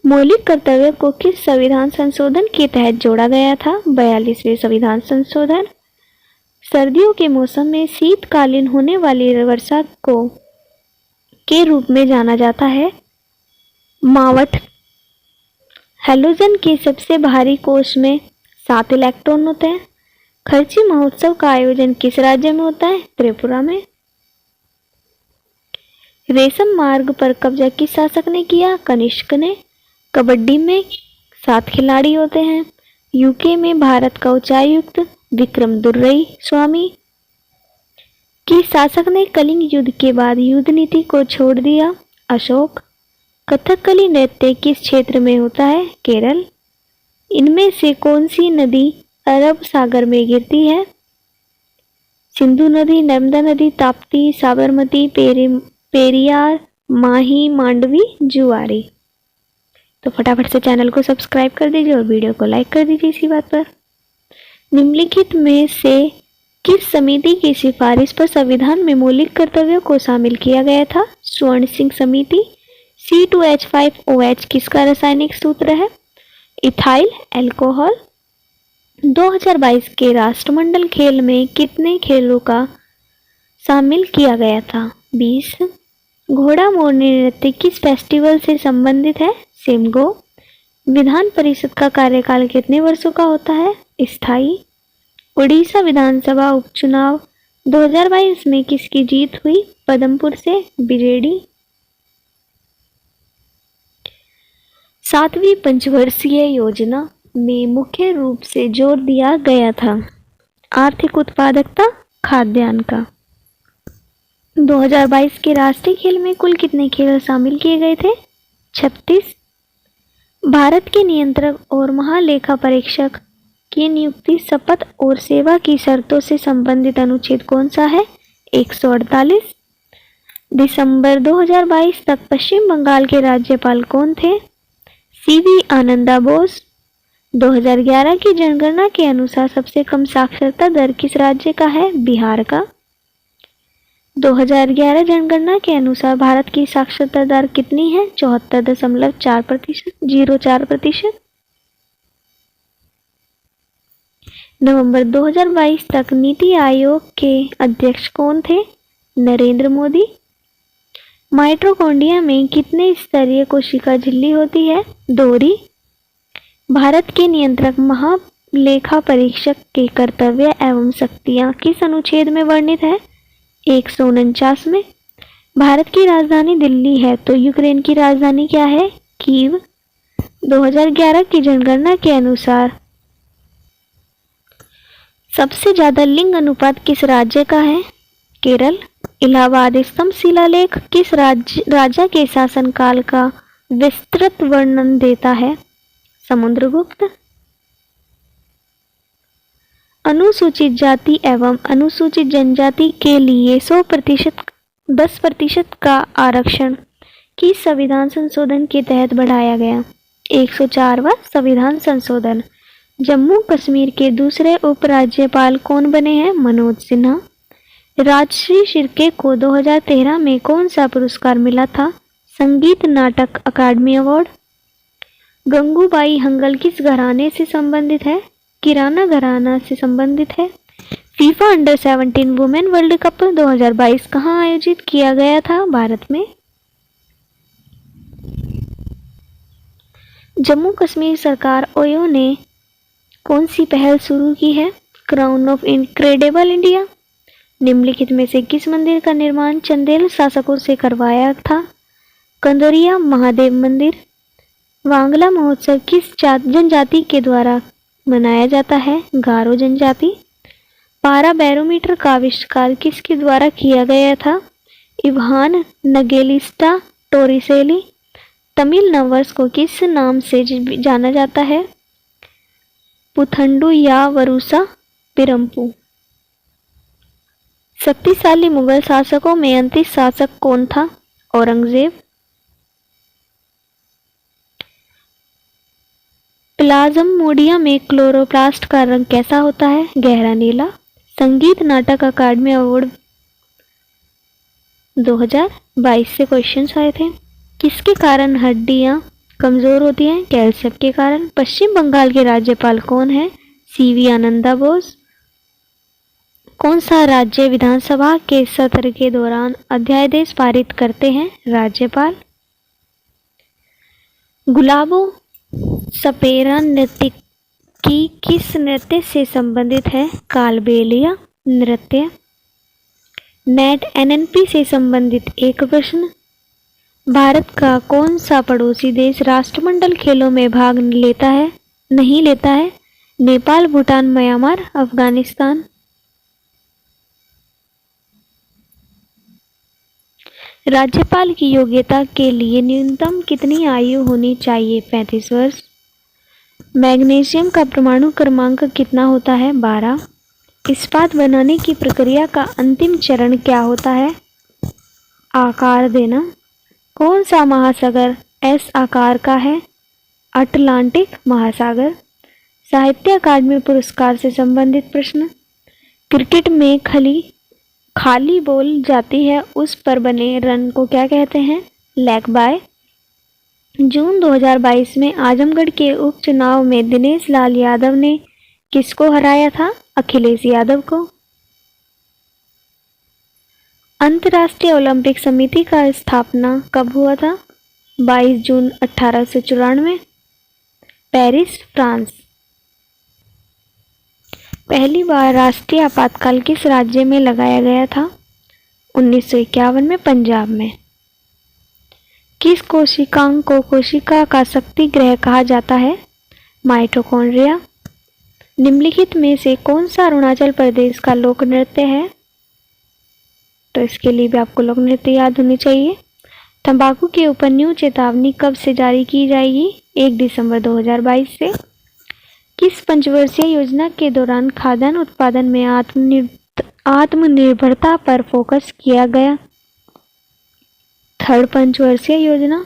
मौलिक कर्तव्य को किस संविधान संशोधन के तहत जोड़ा गया था? 42वें संविधान संशोधन। सर्दियों के मौसम में शीतकालीन होने वाली वर्षा को के रूप में जाना जाता है? मावठ। हैलोजन के सबसे भारी कोश में 7 इलेक्ट्रॉन होते हैं। खर्ची महोत्सव का आयोजन किस राज्य में होता है? त्रिपुरा में। रेशम मार्ग पर कब्जा किस शासक ने किया? कनिष्क ने। कबड्डी में 7 खिलाड़ी होते हैं। यूके में भारत का उच्चायुक्त विक्रम दुर्रई स्वामी। किस शासक ने कलिंग युद्ध के बाद युद्ध नीति को छोड़ दिया? अशोक। कथकली नृत्य किस क्षेत्र में होता है? केरल। इनमें से कौन सी नदी अरब सागर में गिरती है? सिंधु नदी, नर्मदा नदी, ताप्ती, साबरमती, पेरियार, माही, मांडवी, जुआरी। तो फटाफट से चैनल को सब्सक्राइब कर दीजिए और वीडियो को लाइक कर दीजिए इसी बात पर। निम्नलिखित में से किस समिति की सिफारिश पर संविधान में मौलिक कर्तव्यों को शामिल किया गया था? स्वर्ण सिंह समिति। C2H5OH किसका रासायनिक सूत्र है? Ethyl alcohol. 2022 के राष्ट्रमंडल खेल में कितने खेलों का शामिल किया गया था? 20। घोड़ा मोरनी नृत्य किस फेस्टिवल से संबंधित है? सिमगो। विधान परिषद का कार्यकाल कितने वर्षों का होता है? स्थायी। उड़ीसा विधानसभा उपचुनाव 2022 में किसकी जीत हुई? पदमपुर से बीजेडी। 7वीं पंचवर्षीय योजना में मुख्य रूप से जोर दिया गया था आर्थिक उत्पादकता, खाद्यान्न का। 2022 के राष्ट्रीय खेल में कुल कितने खेल शामिल किए गए थे? 36। भारत के नियंत्रक और महालेखा परीक्षक की नियुक्ति, शपथ और सेवा की शर्तों से संबंधित अनुच्छेद कौन सा है? 148। दिसंबर 2022 तक पश्चिम बंगाल के राज्यपाल कौन थे? CV आनंदा बोस। 2011 की जनगणना के अनुसार सबसे कम साक्षरता दर किस राज्य का है? बिहार का। 2011 जनगणना के अनुसार भारत की साक्षरता दर कितनी है? 74.04%। नवंबर 2022 तक नीति आयोग के अध्यक्ष कौन थे? नरेंद्र मोदी। माइटोकॉन्ड्रिया में कितने स्तरीय कोशिका झिल्ली होती है? दोहरी। भारत के नियंत्रक महालेखा परीक्षक के कर्तव्य एवं शक्तियां किस अनुच्छेद में वर्णित है? 149 में। भारत की राजधानी दिल्ली है तो यूक्रेन की राजधानी क्या है? कीव। 2011 की जनगणना के अनुसार सबसे ज्यादा लिंग अनुपात किस राज्य का है? केरल। इलाहाबाद स्तंभ शिलालेख किस राजा के शासनकाल का विस्तृत वर्णन देता है? समुद्रगुप्त। अनुसूचित जाति एवं अनुसूचित जनजाति के लिए 10% का आरक्षण किस संविधान संशोधन के तहत बढ़ाया गया? 104वां संविधान संशोधन। जम्मू कश्मीर के दूसरे उपराज्यपाल कौन बने हैं? मनोज सिन्हा। राजश्री शिर्के को 2013 में कौन सा पुरस्कार मिला था? संगीत नाटक अकादमी अवार्ड। गंगूबाई हंगल किस घराने से संबंधित है? किराना घराना से संबंधित है। FIFA under-17 women world cup 2022 कहां आयोजित किया गया था? भारत में। जम्मू कश्मीर सरकार ओयो ने कौन सी पहल शुरू की है? Crown of incredible India. निम्नलिखित में से किस मंदिर का निर्माण चंदेल शासकों से करवाया था? कंदोरिया महादेव मंदिर। वांगला महोत्सव किस जनजाति के द्वारा मनाया जाता है? गारो जनजाति। पारा बैरोमीटर का आविष्कार किसके द्वारा किया गया था? Ivan नगेलिस्टा Torricelli. तमिल नववर्ष को किस नाम से जाना जाता है? पुथंडु या वरुसा पिरंपु। शक्तिशाली मुगल शासकों में अंतिम शासक कौन था? औरंगजेब। प्लाज्मोडियम में क्लोरोप्लास्ट का रंग कैसा होता है? गहरा नीला। संगीत नाटक अकादमी अवार्ड 2022 से क्वेश्चंस आए थे। किसके कारण हड्डियां कमजोर होती हैं? कैल्शियम के कारण। पश्चिम बंगाल के राज्यपाल कौन है? CV आनंदा बोस। कौन सा राज्य विधानसभा के सत्र के दौरान अध्यादेश पारित करते हैं? राज्यपाल। गुलाबो सपेरा नृत्य की किस नृत्य से संबंधित है? कालबेलिया नृत्य। नेट NNP से संबंधित एक प्रश्न। भारत का कौन सा पड़ोसी देश राष्ट्रमंडल खेलों में भाग लेता है? नहीं लेता है? नेपाल, भूटान, म्यांमार, अफगानिस्तान। राज्यपाल की योग्यता के लिए न्यूनतम कितनी आयु होनी चाहिए? 35 वर्ष। मैग्नीशियम का परमाणु क्रमांक कितना होता है? 12। इस्पात बनाने की प्रक्रिया का अंतिम चरण क्या होता है? आकार देना। कौन सा महासागर एस आकार का है? अटलांटिक महासागर। साहित्य अकादमी पुरस्कार से संबंधित प्रश्न। क्रिकेट में खाली बॉल जाती है उस पर बने रन को क्या कहते हैं? Leg bye. जून 2022 में आजमगढ़ के उपचुनाव में दिनेश लाल यादव ने किसको हराया था? अखिलेश यादव को। अंतर्राष्ट्रीय ओलंपिक समिति का स्थापना कब हुआ था? 22 जून 1894, पेरिस, फ्रांस। पहली बार राष्ट्रीय आपातकाल किस राज्य में लगाया गया था? 1951 में पंजाब में। किस कोशिकांग को कोशिका का शक्ति ग्रह कहा जाता है? माइटोकॉन्ड्रिया। निम्नलिखित में से कौन सा अरुणाचल प्रदेश का लोक नृत्य है? तो इसके लिए भी आपको लोक नृत्य याद होनी चाहिए। तंबाकू के ऊपर न्यू चेतावनी कब से जारी की जाएगी? 1 दिसंबर 2022 से। किस पंचवर्षीय योजना के दौरान खाद्यान्न उत्पादन में आत्मनिर्भरता पर फोकस किया गया? 3rd पंचवर्षीय योजना।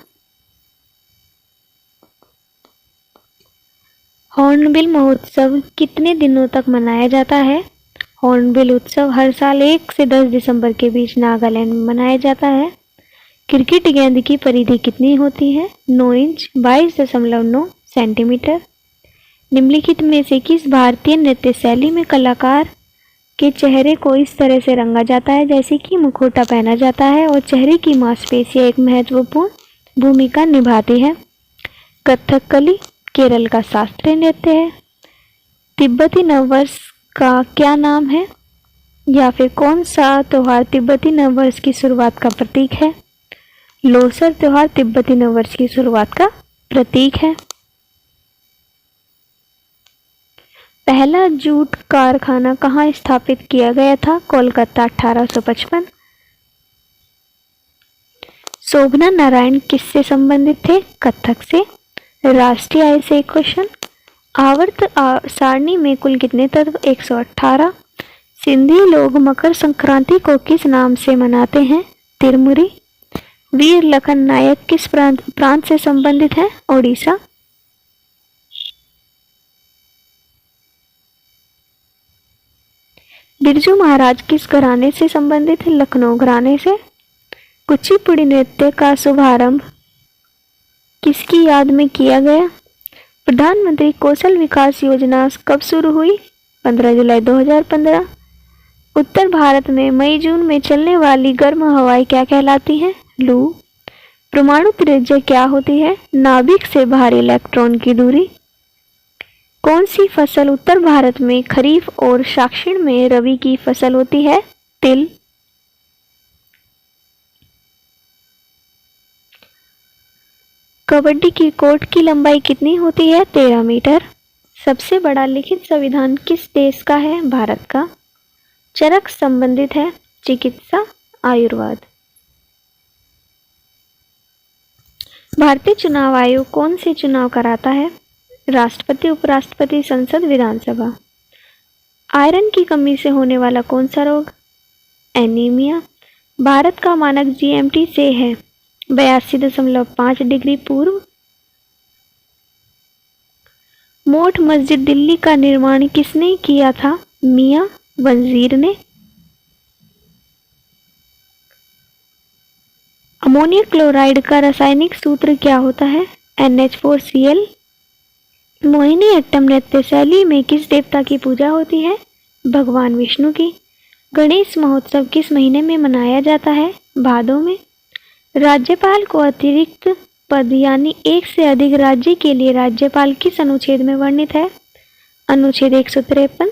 हॉर्नबिल महोत्सव कितने दिनों तक मनाया जाता है? हॉर्नबिल उत्सव हर साल 1 से 10 दिसंबर के बीच नागालैंड में मनाया जाता है। क्रिकेट गेंद की परिधि कितनी होती है? 9 इंच, 22.9 सेंटीमीटर। निम्नलिखित में से किस भारतीय नृत्य शैली में कलाकार के चेहरे को इस तरह से रंगा जाता है जैसे कि मुखौटा पहना जाता है और चेहरे की मांसपेशियां एक महत्वपूर्ण भूमिका निभाती है? कथकली केरल का शास्त्रीय नृत्य है। तिब्बती नववर्ष का क्या नाम है? या फिर कौन सा त्योहार तिब्बती नववर्ष की शुरुआत का प्रतीक है? लोसर त्योहार तिब्बती नववर्ष की शुरुआत का प्रतीक है। पहला जूट कारखाना कहाँ स्थापित किया गया था? कोलकाता, 1855। शोभना नारायण किससे संबंधित थे? कथक से। राष्ट्रीय आय से एक क्वेश्चन। आवर्त सारणी में कुल कितने तत्व? 118। सिंधी लोग मकर संक्रांति को किस नाम से मनाते हैं? तिरमुरी। वीर लखन नायक किस प्रांत से संबंधित है? ओडिशा। बिरजू महाराज किस घराने से संबंधित है? लखनऊ घराने से। कुचिपुड़ी नृत्य का शुभारंभ किसकी याद में किया गया? प्रधानमंत्री कौशल विकास योजना कब शुरू हुई? 15 जुलाई 2015। उत्तर भारत में मई जून में चलने वाली गर्म हवाएं क्या कहलाती हैं? लू। परमाणु त्रिज्या क्या होती है? नाभिक से बाहर इलेक्ट्रॉन की दूरी। कौन सी फसल उत्तर भारत में खरीफ और दक्षिण में रबी की फसल होती है? तिल। कबड्डी की कोर्ट की लंबाई कितनी होती है? 13 मीटर। सबसे बड़ा लिखित संविधान किस देश का है? भारत का। चरक संबंधित है चिकित्सा, आयुर्वेद। भारतीय चुनाव आयोग कौन से चुनाव कराता है? राष्ट्रपति, उपराष्ट्रपति, संसद, विधानसभा। आयरन की कमी से होने वाला कौन सा रोग? एनीमिया। भारत का मानक जीएमटी से है 82.5 डिग्री पूर्व। मोठ मस्जिद दिल्ली का निर्माण किसने किया था? मियां वजीर ने। अमोनियम क्लोराइड का रासायनिक सूत्र क्या होता है? NH4Cl। मोहिनी अट्टम नृत्य शैली में किस देवता की पूजा होती है? भगवान विष्णु की। गणेश महोत्सव किस महीने में मनाया जाता है? भादों में। राज्यपाल को अतिरिक्त पद यानी एक से अधिक राज्य के लिए राज्यपाल किस अनुच्छेद में वर्णित है? अनुच्छेद 153।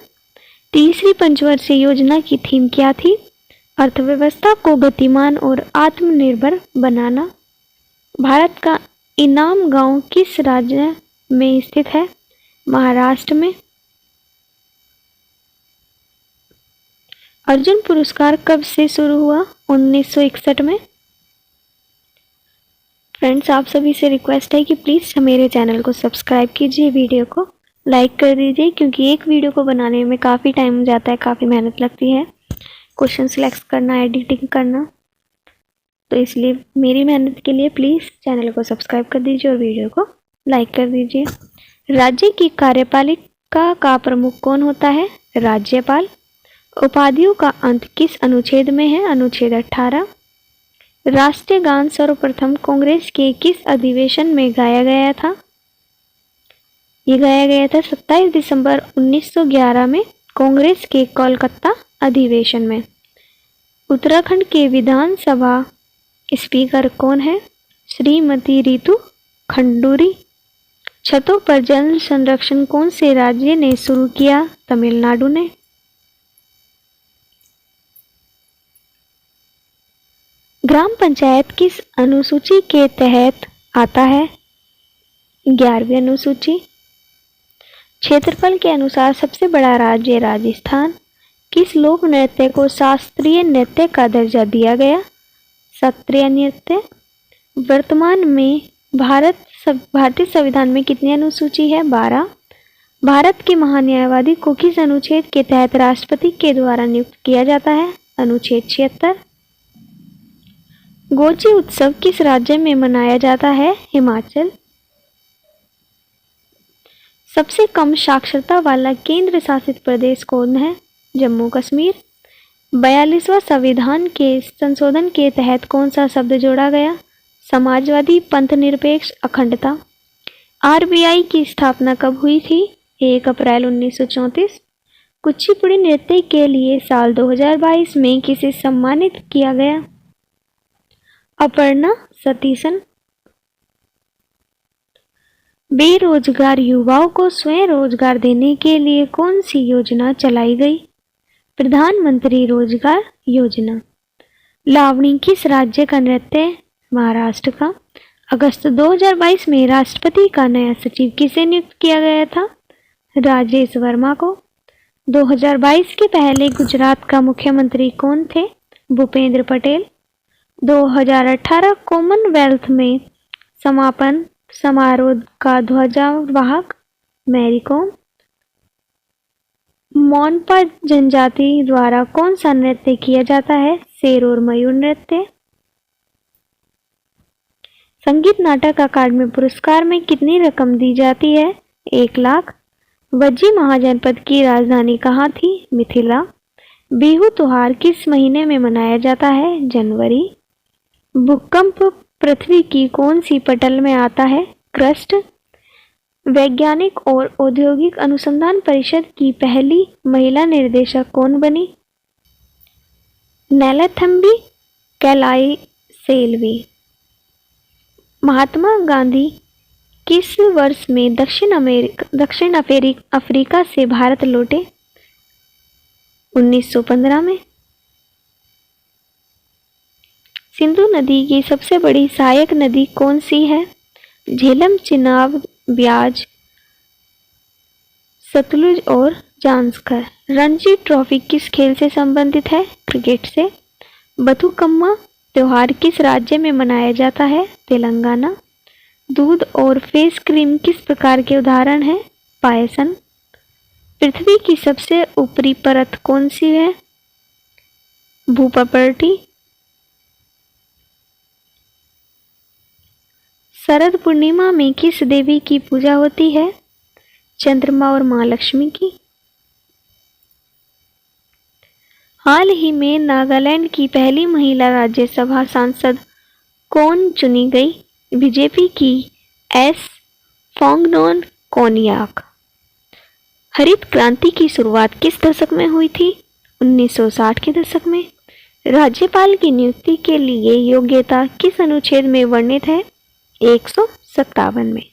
तीसरी पंचवर्षीय योजना की थीम क्या थी? अर्थव्यवस्था को गतिमान और आत्मनिर्भर बनाना। भारत का इनाम गांव किस राज्य में स्थित है? महाराष्ट्र में। अर्जुन पुरस्कार कब से शुरू हुआ? 1961 में। फ्रेंड्स, आप सभी से रिक्वेस्ट है कि प्लीज़ मेरे चैनल को सब्सक्राइब कीजिए, वीडियो को लाइक कर दीजिए, क्योंकि एक वीडियो को बनाने में काफ़ी टाइम जाता है, काफ़ी मेहनत लगती है, क्वेश्चन सिलेक्ट करना, एडिटिंग करना, तो इसलिए मेरी मेहनत के लिए प्लीज़ चैनल को सब्सक्राइब कर दीजिए और वीडियो को लाइक कर दीजिए। राज्य की कार्यपालिका का प्रमुख कौन होता है? राज्यपाल। उपाधियों का अंत किस अनुच्छेद में है? अनुच्छेद 18। राष्ट्रीय गान सर्वप्रथम कांग्रेस के किस अधिवेशन में गाया गया था? ये गाया गया था 27 दिसंबर 1911 में कांग्रेस के कोलकाता अधिवेशन में। उत्तराखंड के विधानसभा स्पीकर कौन है? श्रीमती रितु खंडूरी। छतों पर जल संरक्षण कौन से राज्य ने शुरू किया? तमिलनाडु ने। ग्राम पंचायत किस अनुसूची के तहत आता है? 11वीं अनुसूची। क्षेत्रफल के अनुसार सबसे बड़ा राज्य राजस्थान। किस लोक नृत्य को शास्त्रीय नृत्य का दर्जा दिया गया? शास्त्रीय नृत्य। वर्तमान में भारतीय संविधान में कितनी अनुसूची है? 12। भारत के महान्यायवादी को किस अनुच्छेद के तहत राष्ट्रपति के द्वारा नियुक्त किया जाता है? अनुच्छेद 76। गोची उत्सव किस राज्य में मनाया जाता है? हिमाचल। सबसे कम साक्षरता वाला केंद्र शासित प्रदेश कौन है? जम्मू कश्मीर। 42वां संविधान के संशोधन के तहत कौन सा शब्द जोड़ा गया? समाजवादी, पंथ निरपेक्ष, अखंडता। आरबीआई की स्थापना कब हुई थी? 1 अप्रैल 1934। कुचिपुड़ी नृत्य के लिए साल 2022 में किसे सम्मानित किया गया? अपर्णा सतीशन। बेरोजगार युवाओं को स्वयं रोजगार देने के लिए कौन सी योजना चलाई गई? प्रधानमंत्री रोजगार योजना। लावणी किस राज्य का नृत्य है? महाराष्ट्र का। अगस्त 2022 में राष्ट्रपति का नया सचिव किसे नियुक्त किया गया था? राजेश वर्मा को। 2022 के पहले गुजरात का मुख्यमंत्री कौन थे? भूपेंद्र पटेल। 2018 कॉमनवेल्थ में समापन समारोह का ध्वजावाहक मैरी कॉम। मोनपा जनजाति द्वारा कौन सा नृत्य किया जाता है? शेर और मयूर नृत्य। संगीत नाटक अकादमी पुरस्कार में कितनी रकम दी जाती है? 1 लाख। वज्जी महाजनपद की राजधानी कहाँ थी? मिथिला। बिहू त्योहार किस महीने में मनाया जाता है? जनवरी। भूकंप पृथ्वी की कौन सी पटल में आता है? क्रस्ट। वैज्ञानिक और औद्योगिक अनुसंधान परिषद की पहली महिला निर्देशक कौन बनी? नेलेथम्बी कैलाइसेल्वी। महात्मा गांधी किस वर्ष में दक्षिण अफ्रीका से भारत लौटे? 1915 में। सिंधु नदी की सबसे बड़ी सहायक नदी कौन सी है? झेलम, चिनाब, ब्याज, सतलुज और जांस्कर। रणजी ट्रॉफी किस खेल से संबंधित है? क्रिकेट से। बथुकम्मा त्योहार किस राज्य में मनाया जाता है? तेलंगाना। दूध और फेस क्रीम किस प्रकार के उदाहरण हैं? पायसन। पृथ्वी की सबसे ऊपरी परत कौन सी है? भूप्रपटी। शरद पूर्णिमा में किस देवी की पूजा होती है? चंद्रमा और मां लक्ष्मी की। हाल ही में नागालैंड की पहली महिला राज्यसभा सांसद कौन चुनी गई? बीजेपी की एस फोंगनोन कोनियाक। हरित क्रांति की शुरुआत किस दशक में हुई थी? 1960 के दशक में। राज्यपाल की नियुक्ति के लिए योग्यता किस अनुच्छेद में वर्णित है? 157 में।